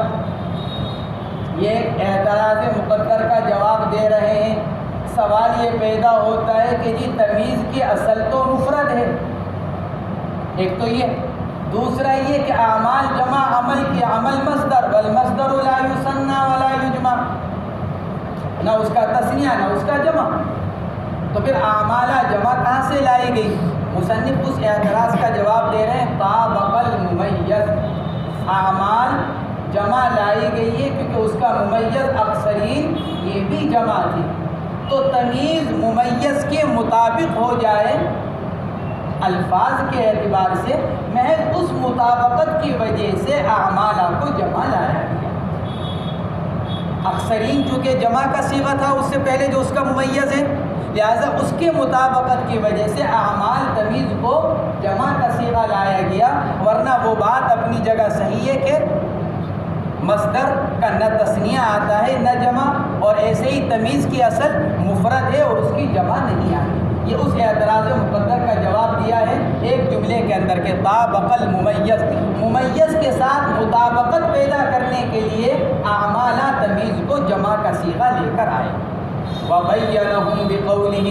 [SPEAKER 1] یہ اعتراض مقدر کا جواب دے رہے ہیں۔ سوال یہ پیدا ہوتا ہے کہ جی تمیز کی اصل تو مفرد ہے، ایک تو یہ، دوسرا یہ کہ اعمال جمع عمل کی، عمل مصدر، والمصدر لا یثنی ولا یجمع، نہ اس کا تثنیہ نہ اس کا جمع، تو پھر اعمالہ جمع کہاں سے لائی گئی؟ مصنف اس اعتراض کا جواب دے رہے ہیں طابق الممیز، اعمال جمع لائی گئی ہے کیونکہ اس کا ممیز اکثرین یہ بھی جمع تھی، تو تمیز ممیز کے مطابق ہو جائے الفاظ کے اعتبار سے، محض اس مطابقت کی وجہ سے اعمالہ کو جمع لایا گیا۔ اکثرین چونکہ جمع کا صیغہ تھا اس سے پہلے جو اس کا ممیز ہے، لہذا اس کے مطابقت کی وجہ سے اعمال تمیز کو جمع کا صیغہ لایا گیا، ورنہ وہ بات اپنی جگہ صحیح ہے کہ مصدر کا نہ تثنیہ آتا ہے نہ جمع، اور ایسے ہی تمیز کی اصل مفرد ہے اور اس کی جمع نہیں آتی۔ یہ اس اعتراض مقدر کا جواب دیا ہے ایک جملے کے اندر کہ طابق الممیز، ممیز کے ساتھ مطابقت پیدا کرنے کے لیے اعمالہ تمیز کو جمع کا صیغہ لے کر آئے۔ وَبَيَّنَهُمْ بِقَوْلِهِ،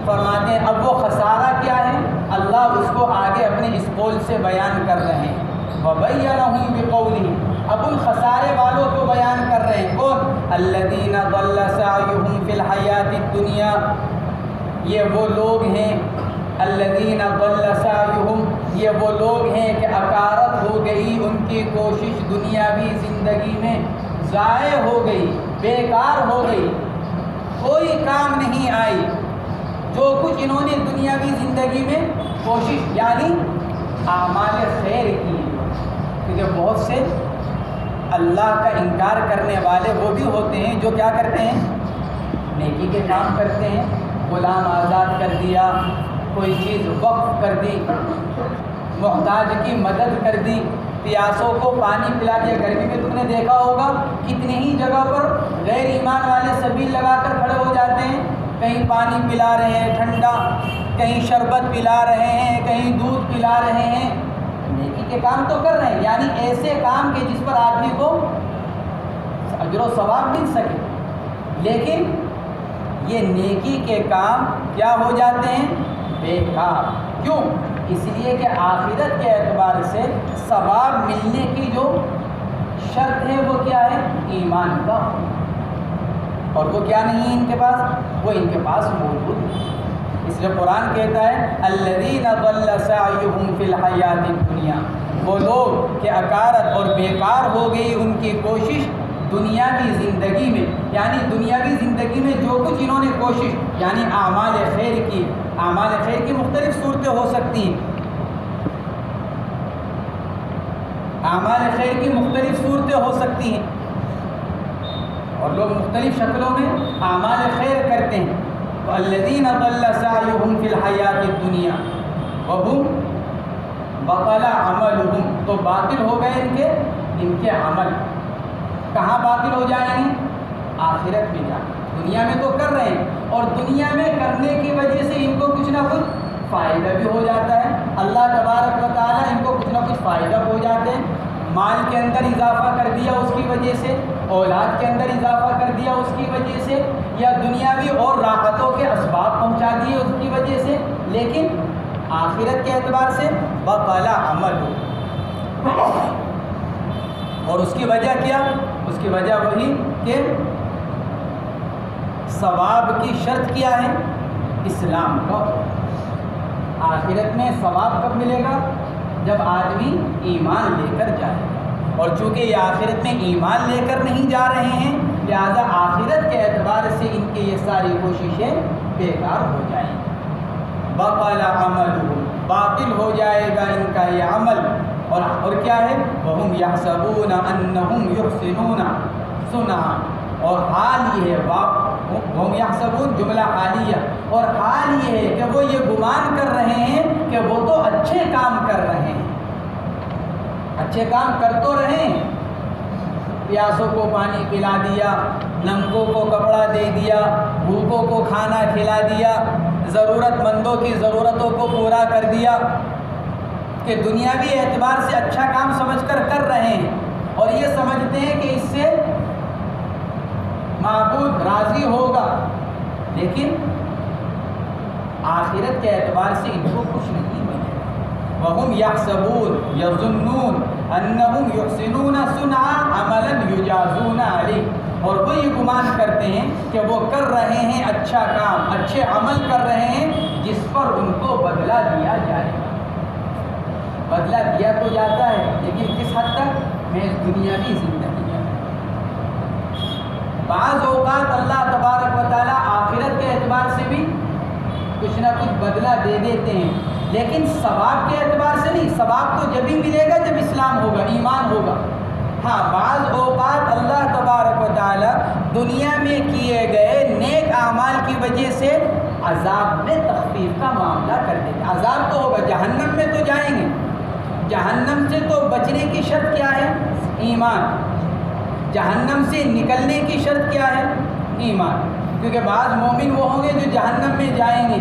[SPEAKER 1] فرماتے ہیں اب وہ خسارہ کیا ہے اللہ اس کو آگے اپنے اس قول سے بیان کر رہے ہیں۔ وَبَيَّنَهُمْ بِقَوْلِهِ، اب ان خسارے والوں کو بیان کر رہے ہیں، کون؟ الَّذِينَ ضَلَّ سَعْيُهُمْ فِي الْحَيَاةِ الدُّنْيَا، یہ وہ لوگ ہیں الَّذِينَ ضَلَّ سَعْيُهُمْ، یہ وہ لوگ ہیں کہ اکارت ہو گئی ان کی کوشش دنیاوی زندگی میں، ضائع ہو گئی، بیکار ہو گئی، کوئی کام نہیں آئی۔ جو کچھ انہوں نے دنیاوی زندگی میں کوشش یعنی اعمال خیر کی، کیونکہ بہت سے اللہ کا انکار کرنے والے وہ بھی ہوتے ہیں جو کیا کرتے ہیں، نیکی کے کام کرتے ہیں، غلام آزاد کر دیا، کوئی چیز وقف کر دی، محتاج کی مدد کر دی، پیاسوں کو پانی پلا دیا۔ گرمی میں تم نے دیکھا ہوگا کتنی ہی جگہ پر غیر ایمان والے سبیل لگا کر کھڑے ہو جاتے ہیں، کہیں پانی پلا رہے ہیں ٹھنڈا، کہیں شربت پلا رہے ہیں، کہیں دودھ پلا رہے ہیں، نیکی کے کام تو کر رہے ہیں، یعنی ایسے کام کے جس پر آدمی کو اجر و ثواب مل سکے، لیکن یہ نیکی کے کام کیا ہو جاتے ہیں، بیکار۔ کیوں؟ اس لیے کہ آخرت کے اعتبار سے ثواب ملنے کی جو شرط ہے وہ کیا ہے، ایمان کا، اور وہ کیا نہیں ہے ان کے پاس، وہ ان کے پاس موجود ہے۔ اس لیے قرآن کہتا ہے الذین ضل سعیہم فی الحیات الدنیا، وہ لوگ کہ اکارت اور بیکار ہو گئی ان کی کوشش دنیاوی زندگی میں، یعنی دنیاوی زندگی میں جو کچھ انہوں نے کوشش یعنی اعمال خیر کی، اعمال خیر کی مختلف صورتیں ہو سکتی ہیں، اعمال خیر کی مختلف صورتیں ہو سکتی ہیں اور لوگ مختلف شکلوں میں اعمال خیر کرتے ہیں۔ تو الذین ضل سعیہم فی الحیات الدنیا وہم بطل عملہم، تو باطل ہو گئے ان کے عمل۔ کہاں باطل ہو جائیں گے؟ آخرت میں جا کے۔ دنیا میں تو کر رہے ہیں اور دنیا میں کرنے کی وجہ سے ان کو کچھ نہ کچھ فائدہ بھی ہو جاتا ہے، اللہ تبارک و تعالیٰ ان کو کچھ نہ کچھ فائدہ ہو جاتے ہیں، مال کے اندر اضافہ کر دیا اس کی وجہ سے، اولاد کے اندر اضافہ کر دیا اس کی وجہ سے، یا دنیاوی اور راحتوں کے اسباب پہنچا دیے اس کی وجہ سے، لیکن آخرت کے اعتبار سے بطل عمل ہو۔ اور اس کی وجہ کیا؟ اس کی وجہ وہی کہ ثواب کی شرط کیا ہے، اسلام کا۔ آخرت میں ثواب کب ملے گا؟ جب آدمی ایمان لے کر جائے، اور چونکہ یہ آخرت میں ایمان لے کر نہیں جا رہے ہیں لہذا آخرت کے اعتبار سے ان کی یہ ساری کوششیں بیکار ہو جائیں گی۔ بطل عملہ، باطل ہو جائے گا ان کا یہ عمل، اور کیا ہے، وَهُمْ يَحْسَبُونَ أَنَّهُمْ يُحْسِنُونَ صُنْعًا، اور حال یہ ہے، وَهُمْ يَحْسَبُونَ جملہ حالیہ، اور حال یہ ہے کہ وہ یہ گمان کر رہے ہیں کہ وہ تو اچھے کام کر رہے ہیں، اچھے کام کر تو رہے ہیں، پیاسوں کو پانی پلا دیا، ننگوں کو کپڑا دے دیا، بھوکوں کو کھانا کھلا دیا، ضرورت مندوں کی ضرورتوں کو پورا کر دیا، کہ دنیاوی اعتبار سے اچھا کام سمجھ کر رہے ہیں، اور یہ سمجھتے ہیں کہ اس سے معبود راضی ہوگا، لیکن آخرت کے اعتبار سے ان کو کچھ نہیں ملے گا۔ وَهُمْ يَحْسَبُونَ يَظُنُّونَ أَنَّهُمْ يُحْسِنُونَ صُنْعًا عَمَلًا يُجَازُونَ عَلَيْهِ، اور وہ یہ گمان کرتے ہیں کہ وہ کر رہے ہیں اچھا کام، اچھے عمل کر رہے ہیں جس پر ان کو بدلہ دیا جائے گا۔ بدلہ دیا تو جاتا ہے لیکن کس حد تک؟ میں دنیاوی زندگی میں۔ بعض اوقات اللہ تبارک و تعالیٰ آخرت کے اعتبار سے بھی کچھ نہ کچھ بدلہ دے دیتے ہیں، لیکن ثواب کے اعتبار سے نہیں۔ ثواب تو جب ہی ملے گا جب اسلام ہوگا، ایمان ہوگا۔ ہاں، بعض اوقات اللہ تبارک و تعالیٰ دنیا میں کیے گئے نیک اعمال کی وجہ سے عذاب میں تخفیف کا معاملہ کر دیتے ہیں۔ عذاب تو ہوگا، جہنم میں تو جائیں گے، جہنم سے تو بچنے کی شرط کیا ہے؟ ایمان۔ جہنم سے نکلنے کی شرط کیا ہے؟ ایمان، کیونکہ بعض مومن وہ ہوں گے جو جہنم میں جائیں گے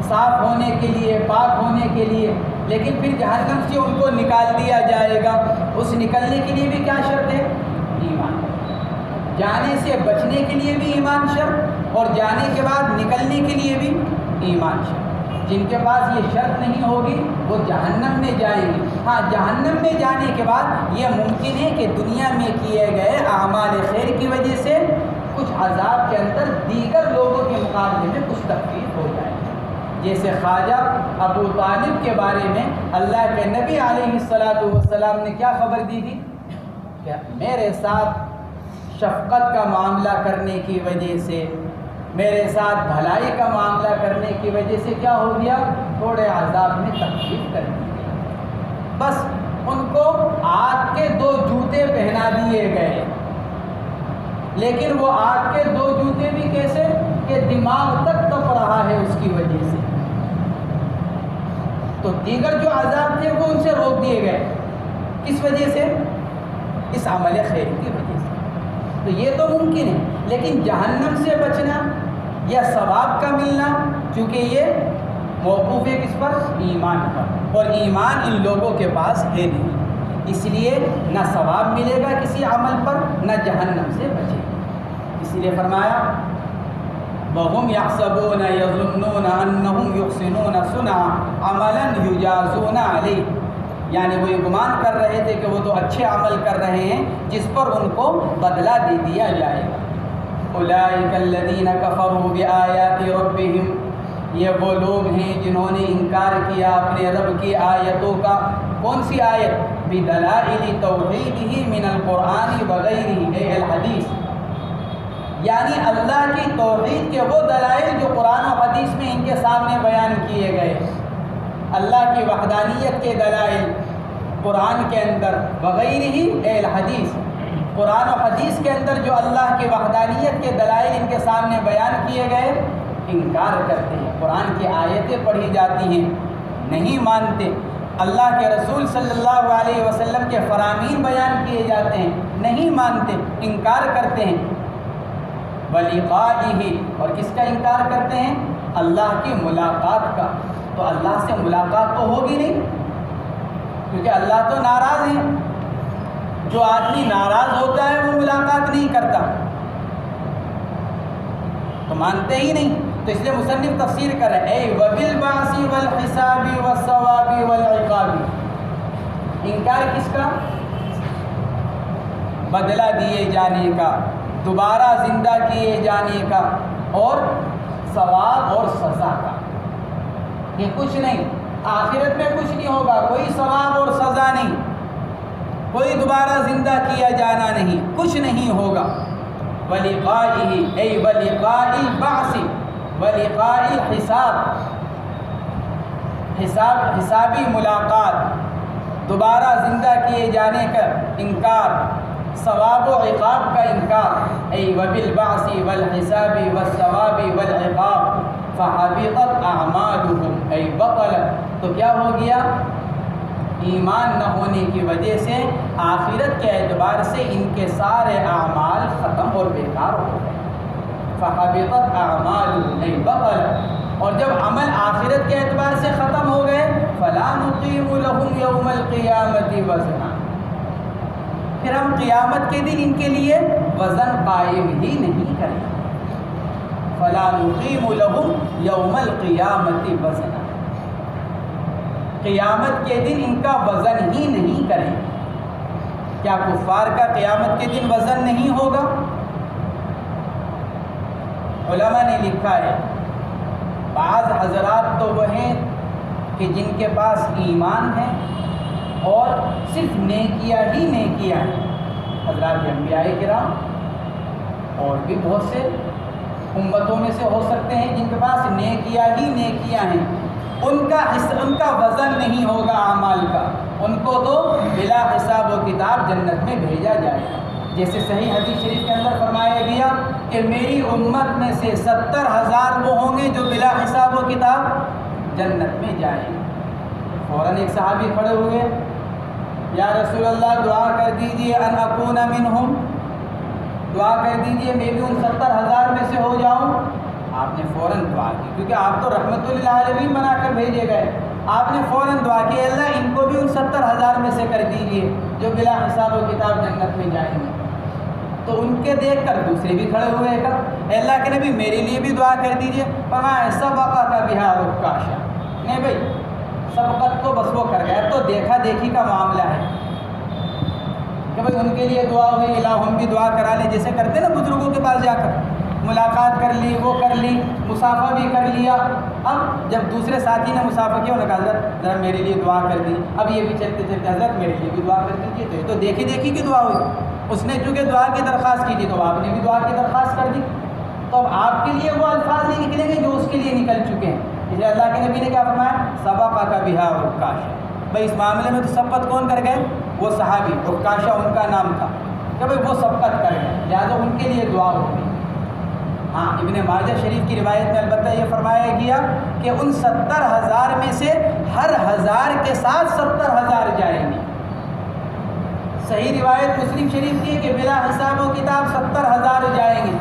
[SPEAKER 1] صاف ہونے کے لیے، پاک ہونے کے لیے، لیکن پھر جہنم سے ان کو نکال دیا جائے گا۔ اس نکلنے کے لیے بھی کیا شرط ہے؟ ایمان۔ جانے سے بچنے کے لیے بھی ایمان شرط، اور جانے کے بعد نکلنے کے لیے بھی ایمان شرط۔ جن کے پاس یہ شرط نہیں ہوگی وہ جہنم میں جائیں گے۔ ہاں، جہنم میں جانے کے بعد یہ ممکن ہے کہ دنیا میں کیے گئے اعمال خیر کی وجہ سے کچھ عذاب کے اندر دیگر لوگوں کے مقابلے میں کچھ تخفیف ہو جائے، جیسے خواجہ ابو طالب کے بارے میں اللہ کے نبی علیہ السلام نے کیا خبر دی تھی کہ میرے ساتھ شفقت کا معاملہ کرنے کی وجہ سے میرے ساتھ بھلائی کا معاملہ کرنے کی وجہ سے کیا ہو گیا؟ تھوڑے عذاب میں تخفیف کر دی گئی، بس ان کو آگ کے 2 جوتے پہنا دیے گئے، لیکن وہ آگ کے 2 جوتے بھی کیسے کہ دماغ تک تپ رہا ہے اس کی وجہ سے۔ تو دیگر جو عذاب تھے وہ ان سے روک دیے گئے، کس وجہ سے؟ اس عمل خیر کی وجہ سے۔ تو یہ تو ممکن ہے، لیکن جہنم سے بچنا یا ثواب کا ملنا، چونکہ یہ موقوف ہے کس پر؟ ایمان پر، اور ایمان ان لوگوں کے پاس ہے نہیں، اس لیے نہ ثواب ملے گا کسی عمل پر، نہ جہنم سے بچے گا۔ اس لیے فرمایا وَهُمْ يَحْسَبُونَ يَظُنُّونَ أَنَّهُمْ يُحْسِنُونَ صُنْعًا عَمَلًا يُجَازُونَ عَلَيْهِ، یعنی وہ یہ گمان کر رہے تھے کہ وہ تو اچھے عمل کر رہے ہیں جس پر ان کو بدلہ دے دیا جائے گا۔ أُولَٰئِكَ الَّذِينَ كَفَرُوا بِآيَاتِ رَبِّهِمْ، یہ وہ لوگ ہیں جنہوں نے انکار کیا اپنے رب کی آیتوں کا۔ کون سی آیت؟ بِدَلَائِلِ تَوْحِيدِهِ مِنَ الْقُرْآنِ وَغَيْرِهِ، اے الحدیث، یعنی اللہ کی توحید کے وہ دلائل جو قرآن و حدیث میں ان کے سامنے بیان کیے گئے، اللہ کی وحدانیت کے دلائل قرآن کے اندر، وغیرہ اے الحدیث، قرآن و حدیث کے اندر جو اللہ کی وحدانیت کے دلائل ان کے سامنے بیان کیے گئے، انکار کرتے ہیں۔ قرآن کی آیتیں پڑھی جاتی ہیں، نہیں مانتے۔ اللہ کے رسول صلی اللہ علیہ وسلم کے فرامین بیان کیے جاتے ہیں، نہیں مانتے، انکار کرتے ہیں۔ وَلِقَائِهِ، اور کس کا انکار کرتے ہیں؟ اللہ کی ملاقات کا۔ تو اللہ سے ملاقات تو ہوگی نہیں، کیونکہ اللہ تو ناراض ہے۔ جو آدمی ناراض ہوتا ہے وہ ملاقات نہیں کرتا، تو مانتے ہی نہیں۔ تو اس لیے مصنف تفسیر کر رہے ہیں وَبِالْبَعْثِ وَالْحِسَابِ وَالثَّوَابِ وَالْعِقَابِ، انکار کس کا؟ بدلہ دیے جانے کا، دوبارہ زندہ کیے جانے کا، اور ثواب اور سزا کا۔ یہ کچھ نہیں، آخرت میں کچھ نہیں ہوگا، کوئی ثواب اور سزا نہیں، کوئی دوبارہ زندہ کیا جانا نہیں، کچھ نہیں ہوگا۔ وَلِقَائِهِ، اے وَلِقَاءِ الْبَعْثِ وَلِقَاءِ الْحِسَابِ، حسابی ملاقات، دوبارہ زندہ کیے جانے کا انکار، ثواب و عقاب کا انکار۔ ای وبالبعث والحساب والثواب والعقاب فحبطت اعمالهم، ای بطلت، تو کیا ہو گیا؟ ایمان نہ ہونے کی وجہ سے آخرت کے اعتبار سے ان کے سارے اعمال ختم اور بیکار ہو گئے۔ فحبطت اعمالهم، ای بطلت، اور جب عمل آخرت کے اعتبار سے ختم ہو گئے فلا نقیم لهم یوم القیامت وزنا، پھر ہم قیامت کے دن ان کے لیے وزن قائم ہی نہیں کریں۔ فلا نقیم لهم یوم القیامت وزنا، قیامت کے دن ان کا وزن ہی نہیں کریں۔ کیا کفار کا قیامت کے دن وزن نہیں ہوگا؟ علماء نے لکھا ہے بعض حضرات تو وہ ہیں کہ جن کے پاس ایمان ہے اور صرف نیکیاں ہی نیکیاں ہیں، حضرات انبیاء کرام اور بھی بہت سے امتوں میں سے ہو سکتے ہیں جن کے پاس نیکیاں ہی نیکیاں ہیں، ان کا وزن نہیں ہوگا اعمال کا، ان کو تو بلا حساب و کتاب جنت میں بھیجا جائے گا۔ جیسے صحیح حدیث شریف کے اندر فرمایا گیا کہ میری امت میں سے 70,000 وہ ہوں گے جو بلا حساب و کتاب جنت میں جائیں گے۔ فوراً ایک صحابی کھڑے ہوئے، یا رسول اللہ دعا کر دیجئے ان اکون منہم، دعا کر دیجئے میں بھی ان 70,000 میں سے ہو جاؤں۔ آپ نے فوراً دعا کی، کیونکہ آپ تو رحمت للعالمین بنا کر بھیجے گئے، آپ نے فوراً دعا کی اللہ ان کو بھی ان 70,000 میں سے کر دیجئے جو بلا حساب و کتاب جنت میں جائیں گے۔ تو ان کے دیکھ کر دوسرے بھی کھڑے ہوئے، اے اللہ کے نبی میرے لیے بھی دعا کر دیجئے۔ فرمایا سبقہ کا بہا رکاشا، نہیں بھائی سبقت تو بس وہ کر گیا، تو دیکھا دیکھی کا معاملہ ہے کہ بھائی ان کے لیے دعا ہوئی، الہ ہم بھی دعا کرا لیں، جیسے کرتے نا بزرگوں کے پاس جا کر ملاقات کر لی، وہ کر لی، مسافہ بھی کر لیا۔ اب جب دوسرے ساتھی نے مسافہ کیا، انہوں نے کہا حضرت ذرا میرے لیے دعا کر دی، اب یہ بھی چلتے چلتے حضرت میرے لیے بھی دعا کر دیجیے، تو یہ تو دیکھی دیکھی کی دعا ہوئی۔ اس نے چونکہ دعا کی درخواست کی تھی تو آپ نے بھی دعا کی درخواست کر دی۔ تو اب آپ کے لیے وہ الفاظ نہیں نکلیں گے جو اس کے لیے نکل چکے ہیں. اس لیے اللہ کے نبی نے کیا فرمایا؟ سبقک بہا عکاشہ. بھائی اس معاملے میں تو سبقت کون کر گئے؟ وہ صحابی عکاشہ ان کا نام تھا کہ بھائی وہ سبقت کر گئے، لہٰذا ان کے لیے دعا ہوگی. ہاں ابن ماجہ شریف کی روایت میں البتہ یہ فرمایا گیا کہ ان 70,000 میں سے ہر 1000 کے ساتھ 70,000 جائیں گے. صحیح روایت مسلم شریف کی ہے کہ بلا حساب و کتاب 70,000 جائیں گے.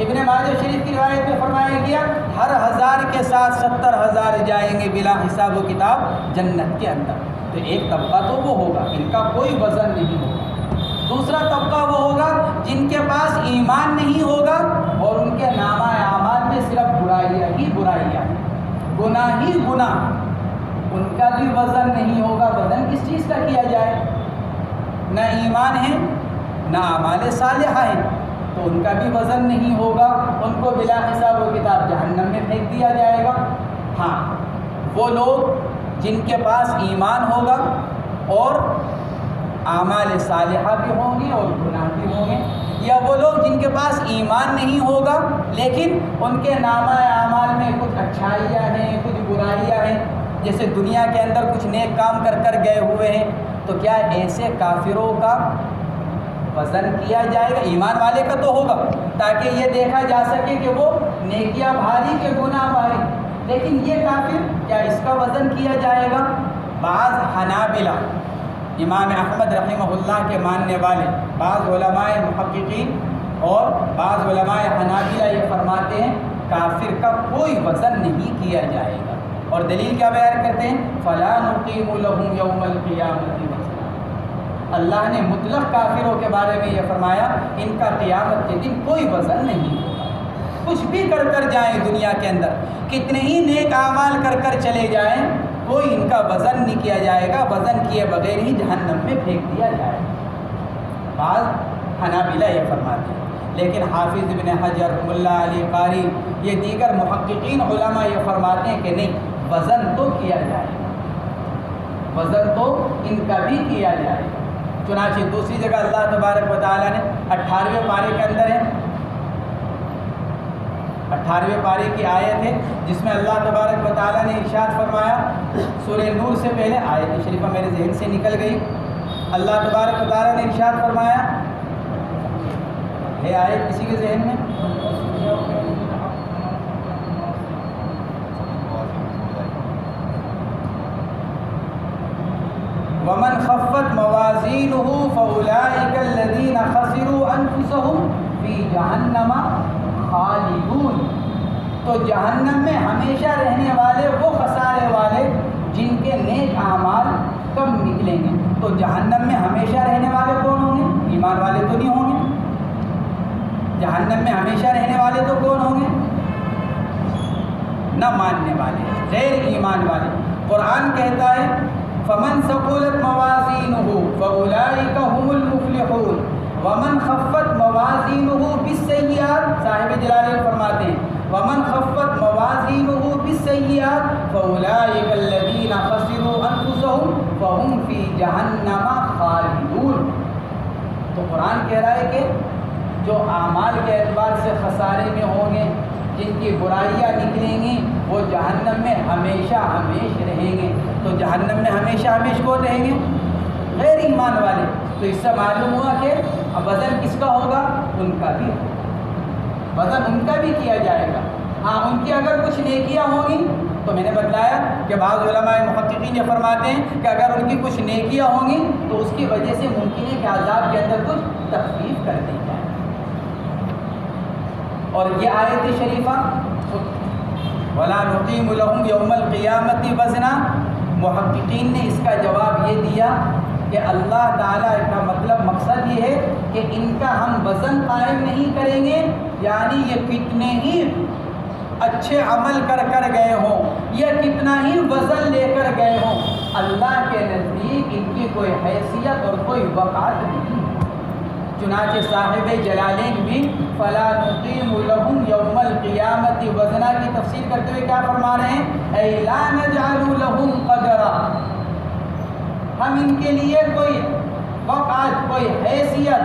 [SPEAKER 1] ابن ماجہ شریف کی روایت میں فرمایا گیا ہر 1000 کے ساتھ 70,000 جائیں گے بلا حساب و کتاب جنت کے اندر. تو ایک طبقہ تو وہ ہوگا ان کا کوئی وزن نہیں ہوگا. دوسرا طبقہ وہ ہوگا جن کے پاس ایمان نہیں ہوگا اور ان کے نامہ اعمال میں صرف برائیاں ہی برائیاں، گناہ ہی گناہ. ان کا بھی وزن نہیں ہوگا. وزن کس چیز کا کیا جائے؟ نہ ایمان ہے نہ اعمال صالحہ ہیں، تو ان کا بھی وزن نہیں ہوگا. ان کو بلا حساب و کتاب جہنم میں پھینک دیا جائے گا. ہاں وہ لوگ جن کے پاس ایمان ہوگا اور اعمال صالحہ بھی ہوں گے اور گناہ بھی ہوں گے، یا وہ لوگ جن کے پاس ایمان نہیں ہوگا لیکن ان کے نامہ اعمال میں کچھ اچھائیاں ہیں کچھ برائیاں ہیں، جیسے دنیا کے اندر کچھ نیک کام کر کر گئے ہوئے ہیں، تو کیا ایسے کافروں کا وزن کیا جائے گا؟ ایمان والے کا تو ہوگا تاکہ یہ دیکھا جا سکے کہ وہ نیکیاں بھاری کے گناہ بھاری، لیکن یہ کافر کیا اس کا وزن کیا جائے گا؟ بعض حنابلہ امام احمد رحمہ اللہ کے ماننے والے، بعض علماء محققین اور بعض علماء حنابلہ یہ فرماتے ہیں کافر کا کوئی وزن نہیں کیا جائے گا. اور دلیل کیا بیان کرتے ہیں؟ فَلَا نُقِيمُ لَهُمْ يَوْمَ الْقِيَامَةِ وَزْنًا. اللہ نے مطلق کافروں کے بارے میں یہ فرمایا ان کا قیامت کے دن کوئی وزن نہیں ہوگا. کچھ بھی کر جائیں دنیا کے اندر، کتنے ہی نیک اعمال کر چلے جائیں، کوئی ان کا وزن نہیں کیا جائے گا. وزن کیے بغیر ہی جہنم میں پھینک دیا جائے گا. بعض حنابلہ یہ فرماتے ہیں، لیکن حافظ ابن حجر، ملا علی قاری، یہ دیگر محققین علماء یہ فرماتے ہیں کہ نہیں، وزن تو کیا جائے گا، وزن تو ان کا بھی کیا جائے گا. چنانچہ دوسری جگہ اللہ تبارک و تعالیٰ نے 18ویں پارے کے اندر ہے، 18ویں پارے کی آیت ہے جس میں اللہ تبارک و تعالیٰ نے ارشاد فرمایا. سورہ نور سے پہلے آیت شریفہ میرے ذہن سے نکل گئی. اللہ تبارک و تعالیٰ نے ارشاد فرمایا، ہے آیت کسی کے ذہن میں؟ وَمَنْ خَفَّتْ مَوَازِينُهُ فَأُولَٰئِكَ الَّذِينَ خَسِرُوا أَنفُسَهُمْ فِي جَهَنَّمَ خَالِدُونَ. تو جہنم میں ہمیشہ رہنے والے وہ خسارے والے جن کے نیک اعمال کم نکلیں گے. تو جہنم میں ہمیشہ رہنے والے کون ہوں گے؟ ایمان والے تو نہیں ہوں گے. جہنم میں ہمیشہ رہنے والے تو کون ہوں گے؟ نہ ماننے والے، غیر ایمان والے. قرآن کہتا ہے فَمَنْ ثَقُلَتْ مَوَازِينُهُ فَأُولَٰئِكَ هُمُ الْمُفْلِحُونَ وَمَنْ خَفَّتْ مَوَازِينُهُ بِالسَّيِّئَاتِ. صاحب جلالین فرماتے ہیں وَمَنْ خَفَّتْ مَوَازِينُهُ بِالسَّيِّئَاتِ فَأُولَٰئِكَ الَّذِينَ خَسِرُوا أَنفُسَهُمْ فَهُمْ فِي جَهَنَّمَ خَالِدُونَ. تو قرآن کہہ رہا ہے کہ جو اعمال کے اعتبار سے خسارے میں ہوں گے، جن کی برائیاں نکلیں گی، وہ جہنم میں ہمیشہ ہمیش رہیں گے. تو جہنم میں ہمیشہ ہمیش کون رہیں گے؟ غیر ایمان والے. تو اس سے معلوم ہوا کہ اب وزن کس کا ہوگا؟ ان کا بھی وزن ان کا بھی کیا جائے گا. ہاں ان کی اگر کچھ نیکیاں ہوں گی تو میں نے بتلایا کہ بعض علماء محققین یہ فرماتے ہیں کہ اگر ان کی کچھ نیکیاں ہوں گی تو اس کی وجہ سے ممکن ہے کہ عذاب کے اندر کچھ تخفیف کر دی جائے. اور یہ آیت شریفہ وَلَا نُقِيمُ لَهُمْ يَوْمَ الْقِيَامَةِ وَزْنًا، محققین نے اس کا جواب یہ دیا کہ اللہ تعالیٰ کا مطلب مقصد یہ ہے کہ ان کا ہم وزن قائم نہیں کریں گے، یعنی یہ کتنے ہی اچھے عمل کر گئے ہوں، یہ کتنا ہی وزن لے کر گئے ہوں، اللہ کے نزدیک ان کی کوئی حیثیت اور کوئی وقعت نہیں. چنانچہ صاحب جلالین بھی فَلَا نُقِيمُ لَهُمْ يَوْمَ الْقِيَامَةِ وَزْنًا کی تفسیر کرتے ہوئے کیا فرما رہے ہیں؟ اَيْ لَا نَجْعَلُ لَهُمْ قَدْرًا. ہم ان کے لیے کوئی وقعت، کوئی حیثیت،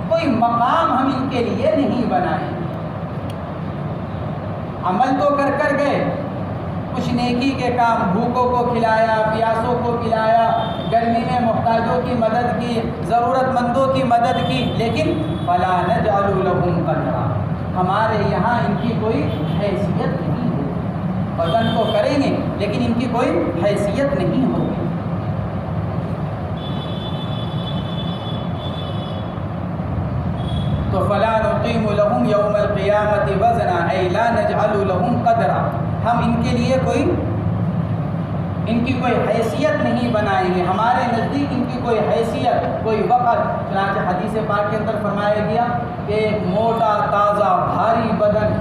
[SPEAKER 1] کوئی مقام ہم ان کے لیے نہیں بنائیں. عمل تو کر گئے، کچھ نیکی کے کام، بھوکوں کو کھلایا، پیاسوں کو پلایا، گرمی میں محتاجوں کی مدد کی، ضرورت مندوں کی مدد کی، لیکن فلا نجعل لهم قدرا، ہمارے یہاں ان کی کوئی حیثیت نہیں ہوگی۔ وزن تو کریں گے لیکن ان کی کوئی حیثیت نہیں ہوگی۔ تو فلا نقیم لهم یوم القیامت وزنا، ای لا نجعل لهم قدرا، ہم ان کے لیے ان کی کوئی حیثیت نہیں بنائیں گے، ہمارے نزدیک ان کی کوئی حیثیت، کوئی وقت۔ چنانچہ حدیث پاک کے اندر فرمایا گیا کہ ایک موٹا تازہ بھاری بدن،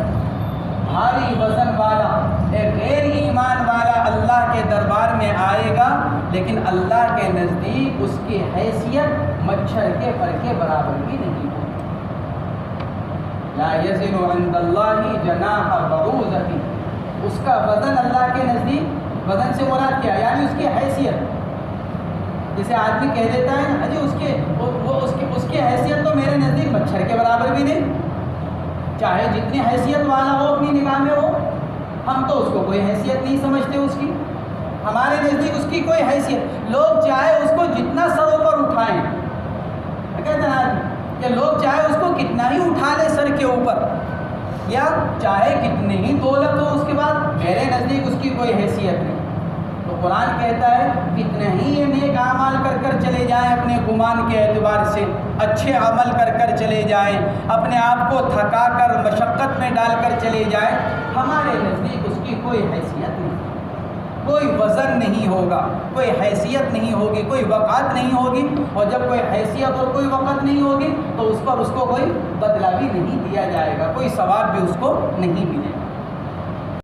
[SPEAKER 1] بھاری وزن والا، ایک غیر ایمان والا اللہ کے دربار میں آئے گا، لیکن اللہ کے نزدیک اس کی حیثیت مچھر کے پر کے برابر بھی نہیں ہوگی۔ لا یزن عند اللہ جناح بعوضۃ، اس کا وزن اللہ کے نزدیک، وزن سے مراد کیا یعنی اس کی حیثیت۔ جیسے آدمی کہہ دیتا ہے نا جی اس کی حیثیت تو میرے نزدیک مچھر کے برابر بھی نہیں، چاہے جتنی حیثیت والا ہو اپنی نگاہ میں ہو، ہم تو اس کو کوئی حیثیت نہیں سمجھتے اس کی، ہمارے نزدیک اس کی کوئی حیثیت، لوگ چاہے اس کو جتنا سروں پر اٹھائیں، کہتے ہیں کہ لوگ چاہے اس کو کتنا ہی اٹھا لے سر کے اوپر، یا چاہے کتنی ہی دولت ہو اس کے بعد، میرے نزدیک اس کی کوئی حیثیت نہیں۔ تو قرآن کہتا ہے کتنے ہی یہ نیک اعمال کر چلے جائیں، اپنے گمان کے اعتبار سے اچھے عمل کر چلے جائیں، اپنے آپ کو تھکا کر مشقت میں ڈال کر چلے جائیں، ہمارے نزدیک اس کی کوئی حیثیت نہیں، کوئی وزن نہیں ہوگا، کوئی حیثیت نہیں ہوگی، کوئی وقعت نہیں ہوگی، اور جب کوئی حیثیت اور کوئی وقعت نہیں ہوگی تو اس پر اس کو کوئی بدلہ بھی نہیں دیا جائے گا، کوئی ثواب بھی اس کو نہیں ملے گا۔